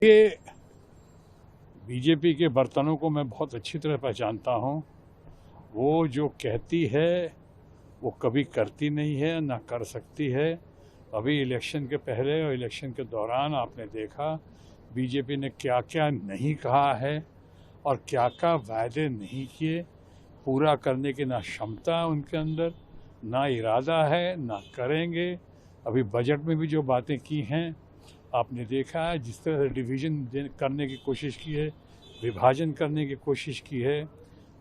ये बीजेपी के बर्तनों को मैं बहुत अच्छी तरह पहचानता हूँ। वो जो कहती है वो कभी करती नहीं है, ना कर सकती है। अभी इलेक्शन के पहले और इलेक्शन के दौरान आपने देखा बीजेपी ने क्या क्या नहीं कहा है और क्या क्या वायदे नहीं किए। पूरा करने की ना क्षमता उनके अंदर, ना इरादा है, ना करेंगे। अभी बजट में भी जो बातें की हैं आपने देखा है, जिस तरह से डिवीज़न करने की कोशिश की है, विभाजन करने की कोशिश की है।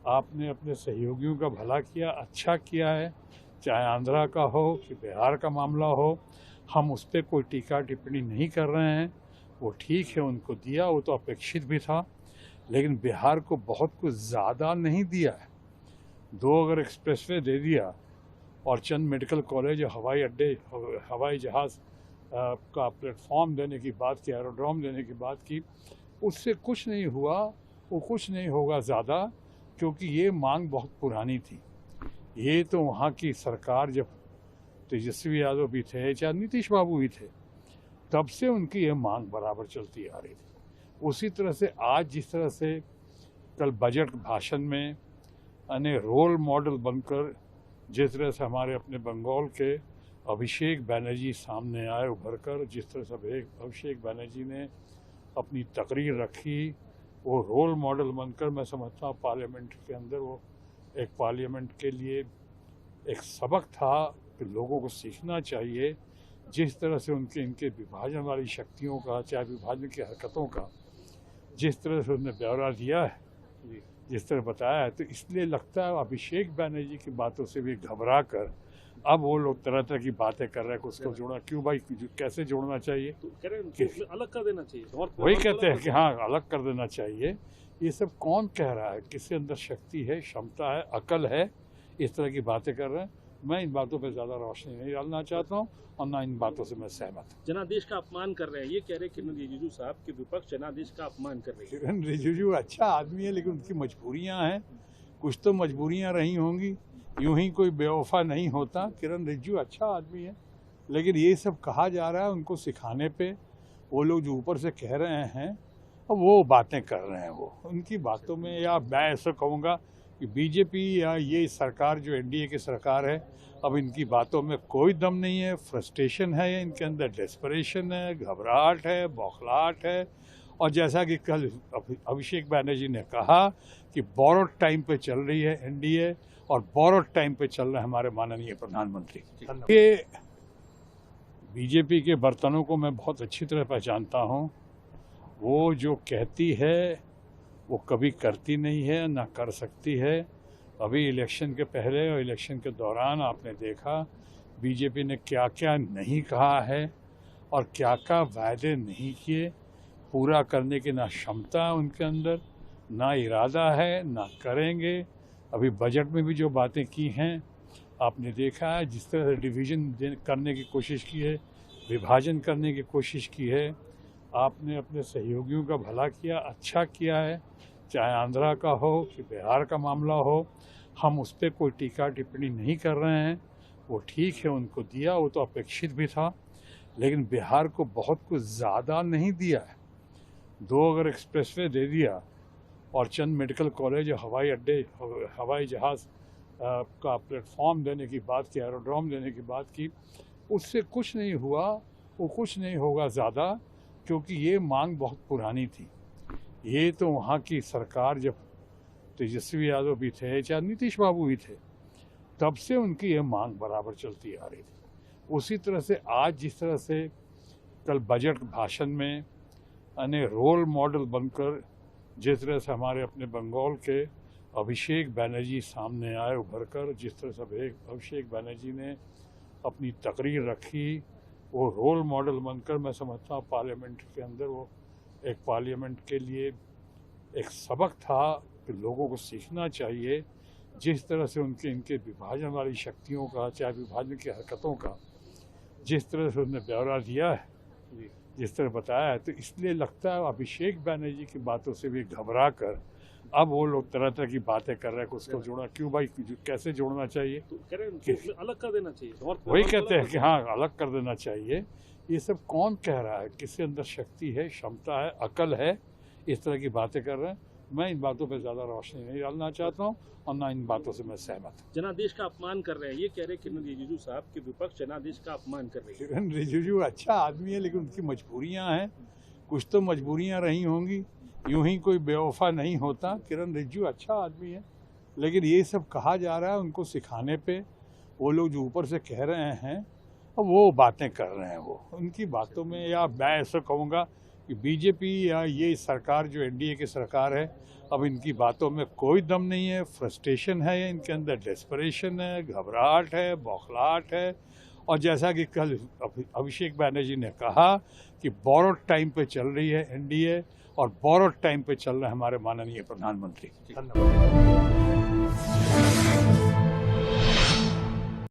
आपने अपने सहयोगियों का भला किया, अच्छा किया है, चाहे आंध्रा का हो कि बिहार का मामला हो। हम उस पर कोई टीका टिप्पणी नहीं कर रहे हैं। वो ठीक है, उनको दिया, वो तो अपेक्षित भी था, लेकिन बिहार को बहुत कुछ ज़्यादा नहीं दिया है। दो अगर एक्सप्रेसवे दे दिया और चंद मेडिकल कॉलेज, हवाई अड्डे, हवाई जहाज़ का प्लेटफॉर्म देने की बात की, एरोड्रोम देने की बात की, उससे कुछ नहीं हुआ। वो कुछ नहीं होगा ज़्यादा, क्योंकि ये मांग बहुत पुरानी थी। ये तो वहाँ की सरकार, जब तेजस्वी यादव भी थे, चाहे नीतीश बाबू भी थे, तब से उनकी ये मांग बराबर चलती आ रही थी। उसी तरह से आज जिस तरह से कल बजट भाषण में यानी रोल मॉडल बनकर जिस तरह से हमारे अपने बंगाल के अभिषेक बैनर्जी सामने आए उभर कर, जिस तरह से अभिषेक बैनर्जी ने अपनी तकरीर रखी, वो रोल मॉडल बनकर मैं समझता हूँ पार्लियामेंट के अंदर वो एक पार्लियामेंट के लिए एक सबक था कि लोगों को सीखना चाहिए। जिस तरह से इनके विभाजन वाली शक्तियों का, चाहे विभाजन की हरकतों का जिस तरह से उन्होंने ब्यौरा दिया है, जिस तरह बताया है, तो इसलिए लगता है अभिषेक बैनर्जी की बातों से भी घबरा कर अब वो लोग तरह तरह की बातें कर रहे हैं कि उसको जोड़ना क्यों भाई, कैसे जोड़ना चाहिए, तो कह रहे हैं तो अलग कर देना चाहिए। वही कहते हैं कि हाँ अलग कर देना चाहिए। ये सब कौन कह रहा है? किसके अंदर शक्ति है, क्षमता है, अकल है, इस तरह की बातें कर रहे हैं। मैं इन बातों पर ज़्यादा रोशनी नहीं डालना चाहता हूँ और ना इन बातों से मैं सहमत हूँ। जनादेश का अपमान कर रहे हैं, ये कह रहे हैं किरण रिजिजू साहब कि विपक्ष जनादेश का अपमान कर रही है। किरण रिजिजू अच्छा आदमी है, लेकिन उनकी मजबूरियाँ हैं। कुछ तो मजबूरियाँ रही होंगी, यूं ही कोई बेवफा नहीं होता। किरण रिजिजू अच्छा आदमी है, लेकिन ये सब कहा जा रहा है उनको सिखाने पे। वो लोग जो ऊपर से कह रहे हैं वो बातें कर रहे हैं, वो उनकी बातों में, या मैं ऐसा कहूँगा कि बीजेपी या ये सरकार जो एनडीए की सरकार है, अब इनकी बातों में कोई दम नहीं है। फ्रस्ट्रेशन है इनके अंदर, डेस्परेशन है, घबराहट है, बौखलाहट है। और जैसा कि कल अभिषेक बैनर्जी ने कहा कि बोरोड टाइम पे चल रही है एनडीए और बोरोड टाइम पे चल रहे हैं हमारे माननीय प्रधानमंत्री। ये बीजेपी के बर्तनों को मैं बहुत अच्छी तरह पहचानता हूँ। वो जो कहती है वो कभी करती नहीं है, ना कर सकती है। अभी इलेक्शन के पहले और इलेक्शन के दौरान आपने देखा बीजेपी ने क्या क्या नहीं कहा है और क्या क्या वायदे नहीं किए। पूरा करने की ना क्षमता उनके अंदर, ना इरादा है, ना करेंगे। अभी बजट में भी जो बातें की हैं आपने देखा है, जिस तरह से डिवीज़न करने की कोशिश की है, विभाजन करने की कोशिश की है। आपने अपने सहयोगियों का भला किया, अच्छा किया है, चाहे आंध्रा का हो कि बिहार का मामला हो। हम उस पर कोई टीका टिप्पणी नहीं कर रहे हैं। वो ठीक है, उनको दिया, वो तो अपेक्षित भी था, लेकिन बिहार को बहुत कुछ ज़्यादा नहीं दिया है। दो अगर एक्सप्रेसवे दे दिया और चंद मेडिकल कॉलेज, हवाई अड्डे, हवाई जहाज़ का प्लेटफॉर्म देने की बात की, एरोड्रोम देने की बात की, उससे कुछ नहीं हुआ। वो कुछ नहीं होगा ज़्यादा, क्योंकि ये मांग बहुत पुरानी थी। ये तो वहाँ की सरकार, जब तेजस्वी यादव भी थे, चाहे नीतीश बाबू भी थे, तब से उनकी ये मांग बराबर चलती आ रही थी। उसी तरह से आज जिस तरह से कल बजट भाषण में यानी रोल मॉडल बनकर जिस तरह से हमारे अपने बंगाल के अभिषेक बैनर्जी सामने आए उभर कर, जिस तरह से अभिषेक बैनर्जी ने अपनी तकरीर रखी, वो रोल मॉडल बनकर मैं समझता हूँ पार्लियामेंट के अंदर वो एक पार्लियामेंट के लिए एक सबक था कि लोगों को सीखना चाहिए। जिस तरह से इनके विभाजन वाली शक्तियों का, चाहे विभाजन की हरकतों का जिस तरह से उन्होंने ब्यौरा दिया है, जिस तरह बताया है, तो इसलिए लगता है अभिषेक बैनर्जी की बातों से भी घबरा कर अब वो लोग तरह तरह की बातें कर रहे हैं कि उसको जोड़ना क्यों भाई, कैसे जोड़ना चाहिए, तो कह रहे हैं तो अलग कर देना चाहिए। वही कहते हैं कि हाँ अलग कर देना चाहिए। ये सब कौन कह रहा है? किसके अंदर शक्ति है, क्षमता है, अकल है, इस तरह की बातें कर रहे हैं? मैं इन बातों पर ज़्यादा रोशनी नहीं डालना चाहता हूँ और ना इन बातों से मैं सहमत हूँ। जनादेश का अपमान कर रहे हैं, ये कह रहे किरण रिजिजू साहब कि विपक्ष जनादेश का अपमान कर रही है। किरण रिजिजू अच्छा आदमी है, लेकिन उनकी मजबूरियाँ हैं। कुछ तो मजबूरियाँ रही होंगी, यूं ही कोई बेवफा नहीं होता। किरण रिजिजू अच्छा आदमी है, लेकिन ये सब कहा जा रहा है उनको सिखाने पे। वो लोग जो ऊपर से कह रहे हैं वो बातें कर रहे हैं। वो उनकी बातों में, या मैं ऐसा कहूँगा कि बीजेपी या ये सरकार जो एनडीए की सरकार है, अब इनकी बातों में कोई दम नहीं है। फ्रस्ट्रेशन है इनके अंदर, डेस्परेशन है, घबराहट है, बौखलाहट है। और जैसा कि कल अभिषेक बैनर्जी ने कहा कि बोरोड टाइम पे चल रही है एनडीए, और बोरोड टाइम पे चल रहे हैं हमारे माननीय प्रधानमंत्री। धन्यवाद।